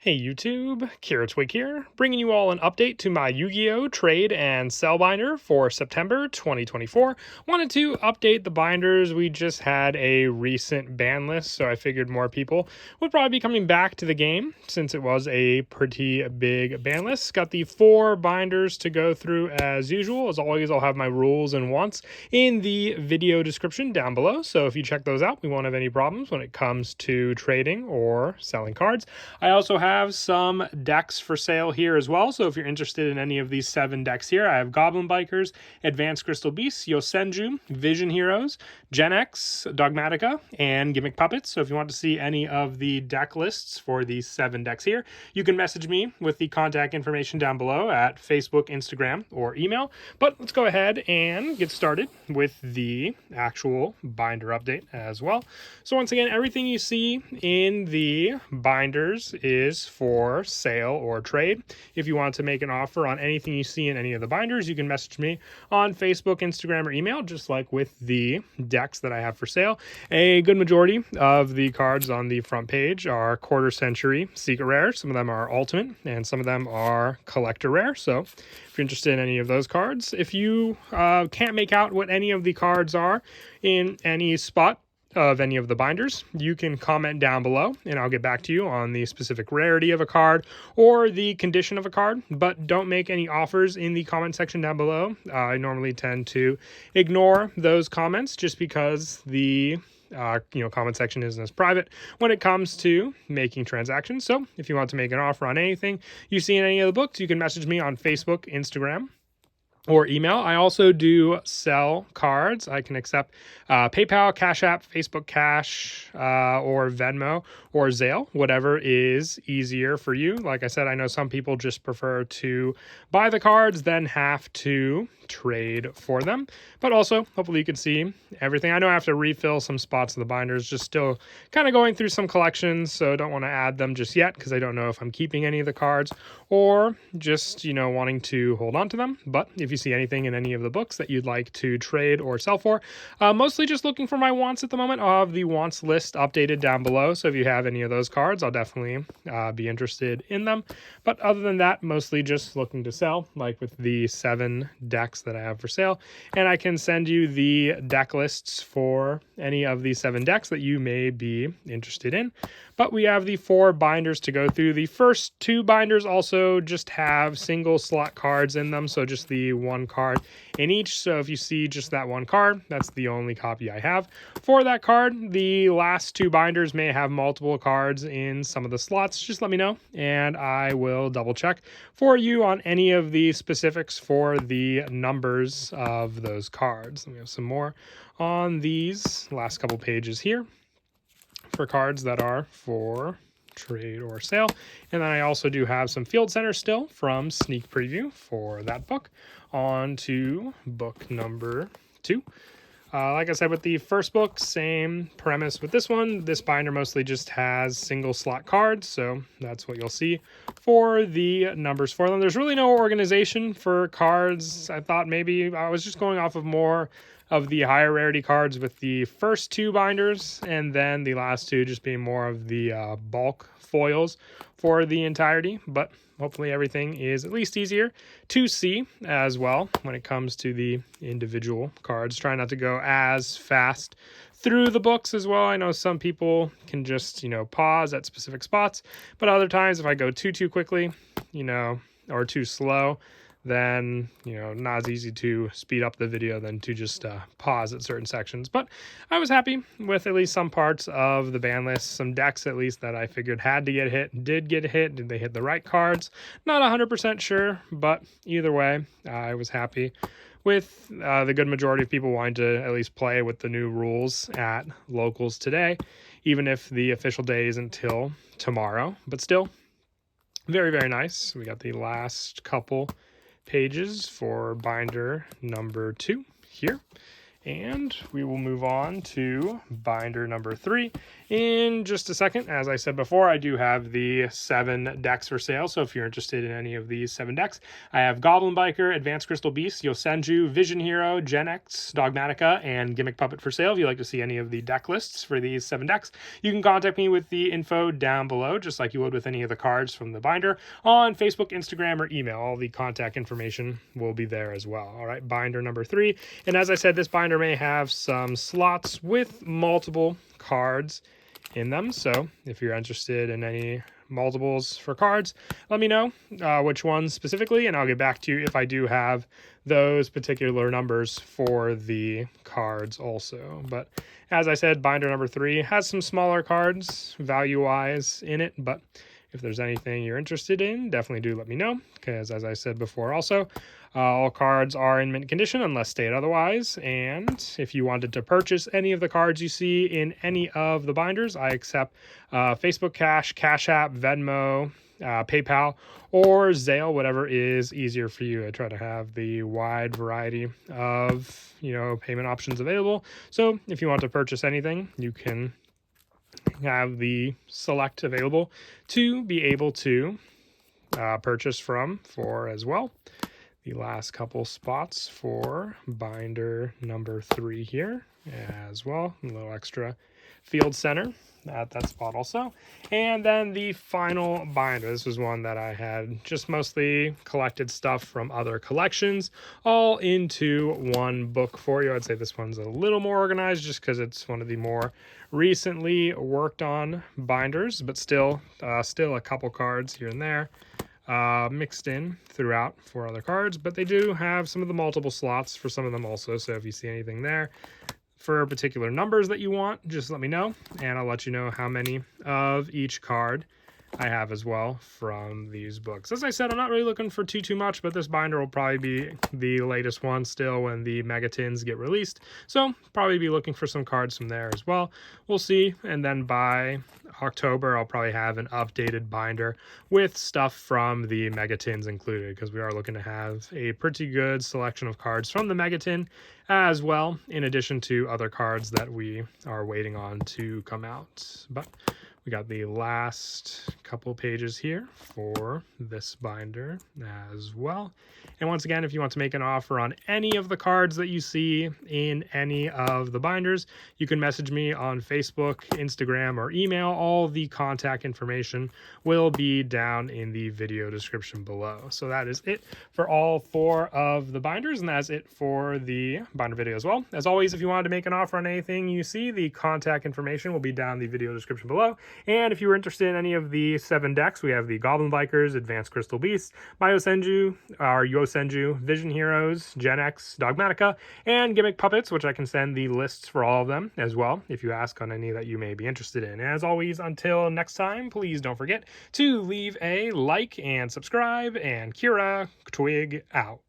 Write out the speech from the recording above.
Hey YouTube, Twig here, bringing you all an update to my Yu-Gi-Oh! Trade and sell binder for September 2024. Wanted to update the binders. We just had a recent ban list, so I figured more people would probably be coming back to the game since it was a pretty big ban list. Got the 4 binders to go through as usual. As always, I'll have my rules and wants in the video description down below, so if you check those out, we won't have any problems when it comes to trading or selling cards. I also have some decks for sale here as well, so if you're interested in any of these 7 decks here, I have Goblin Bikers, Advanced Crystal Beasts, Yosenju, Vision Heroes, Gen X, Dogmatica, and Gimmick Puppets. So if you want to see any of the deck lists for these 7 decks here, you can message me with the contact information down below at Facebook, Instagram, or email. But let's go ahead and get started with the actual binder update as well. So once again, everything you see in the binders is for sale or trade. If you want to make an offer on anything you see in any of the binders, you can message me on Facebook, Instagram, or email, just like with the decks that I have for sale. A good majority of the cards on the front page are quarter century secret rare. Some of them are ultimate and some of them are collector rare. So if you're interested in any of those cards, if you can't make out what any of the cards are in any spot of any of the binders, you can comment down below and I'll get back to you on the specific rarity of a card or the condition of a card, but don't make any offers in the comment section down below. I normally tend to ignore those comments just because the comment section isn't as private when it comes to making transactions. So if you want to make an offer on anything you see in any of the books, you can message me on Facebook, Instagram, or email. I also do sell cards. I can accept PayPal, Cash App, Facebook Cash, or Venmo, or Zelle, whatever is easier for you. Like I said, I know some people just prefer to buy the cards, then have to trade for them. But also, hopefully you can see everything. I know I have to refill some spots of the binders, just still kind of going through some collections, so don't want to add them just yet because I don't know if I'm keeping any of the cards or just, wanting to hold on to them. But if you see anything in any of the books that you'd like to trade or sell for, mostly just looking for my wants at the moment. I'll have the wants list updated down below, so if you have any of those cards, I'll definitely be interested in them. But other than that, mostly just looking to sell, like with the 7 decks that I have for sale. And I can send you the deck lists for any of the 7 decks that you may be interested in. But we have the 4 binders to go through. The first 2 binders also just have single slot cards in them, so just the 1 card in each. So if you see just that 1 card, that's the only copy I have for that card. The last 2 binders may have multiple cards in some of the slots. Just let me know and I will double check for you on any of the specifics for the numbers of those cards. We have some more on these last couple pages here for cards that are for trade or sale. And then I also do have some Field Center still from Sneak Preview for that book. On to book number 2. Like I said, with the first book, same premise with this one. This binder mostly just has single slot cards, so that's what you'll see for the numbers for them. There's really no organization for cards. I thought maybe I was just going off of more of the higher rarity cards with the first 2 binders, and then the last 2 just being more of the bulk foils for the entirety. But hopefully everything is at least easier to see as well when it comes to the individual cards. Try not to go as fast through the books as well. I know some people can just, pause at specific spots, but other times if I go too quickly, or too slow, then, not as easy to speed up the video than to just pause at certain sections. But I was happy with at least some parts of the ban list. Some decks, at least, that I figured had to get hit, did get hit. Did they hit the right cards? Not 100% sure, but either way, I was happy with the good majority of people wanting to at least play with the new rules at locals today, even if the official day isn't until tomorrow. But still, very, very nice. We got the last couple pages for binder number 2 here. And we will move on to binder number 3 in just a second. As I said before, I do have the 7 decks for sale, so if you're interested in any of these 7 decks, I have Goblin Biker, Advanced Crystal Beast, Yosenju, Vision Hero, Gen X, Dogmatica, and Gimmick Puppet for sale. If you'd like to see any of the deck lists for these 7 decks, you can contact me with the info down below, just like you would with any of the cards from the binder, on Facebook, Instagram, or email. All the contact information will be there as well. All right, binder number 3. And as I said, this binder may have some slots with multiple cards in them, so if you're interested in any multiples for cards, let me know which ones specifically, and I'll get back to you if I do have those particular numbers for the cards also. But as I said, binder number 3 has some smaller cards value-wise in it, but if there's anything you're interested in, definitely do let me know, because as I said before also, all cards are in mint condition unless stated otherwise, and if you wanted to purchase any of the cards you see in any of the binders, I accept Facebook Cash, Cash App, Venmo, PayPal, or Zelle, whatever is easier for you. I try to have the wide variety of, payment options available, so if you want to purchase anything, you can have the select available to be able to purchase for as well. The last couple spots for binder number 3 here as well. A little extra field center at that spot also. And then the final binder. This was one that I had just mostly collected stuff from other collections all into one book for you. I'd say this one's a little more organized just because it's one of the more recently worked on binders, but still a couple cards here and there mixed in throughout for other cards, but they do have some of the multiple slots for some of them also. So if you see anything there for particular numbers that you want, just let me know, and I'll let you know how many of each card I have as well from these books. As I said, I'm not really looking for too much, but this binder will probably be the latest one still when the Megatins get released. So probably be looking for some cards from there as well. We'll see. And then by October, I'll probably have an updated binder with stuff from the Megatins included, because we are looking to have a pretty good selection of cards from the Megatin as well, in addition to other cards that we are waiting on to come out. But we got the last couple pages here for this binder as well. And once again, if you want to make an offer on any of the cards that you see in any of the binders, you can message me on Facebook, Instagram, or email. All the contact information will be down in the video description below. So that is it for all 4 of the binders, and that's it for the binder video as well. As always, if you wanted to make an offer on anything you see, the contact information will be down in the video description below. And if you were interested in any of the 7 decks, we have the Goblin Bikers, Advanced Crystal Beasts, Yosenju, Vision Heroes, Gen X, Dogmatica, and Gimmick Puppets, which I can send the lists for all of them as well, if you ask on any that you may be interested in. As always, until next time, please don't forget to leave a like and subscribe, and Kira Twig out.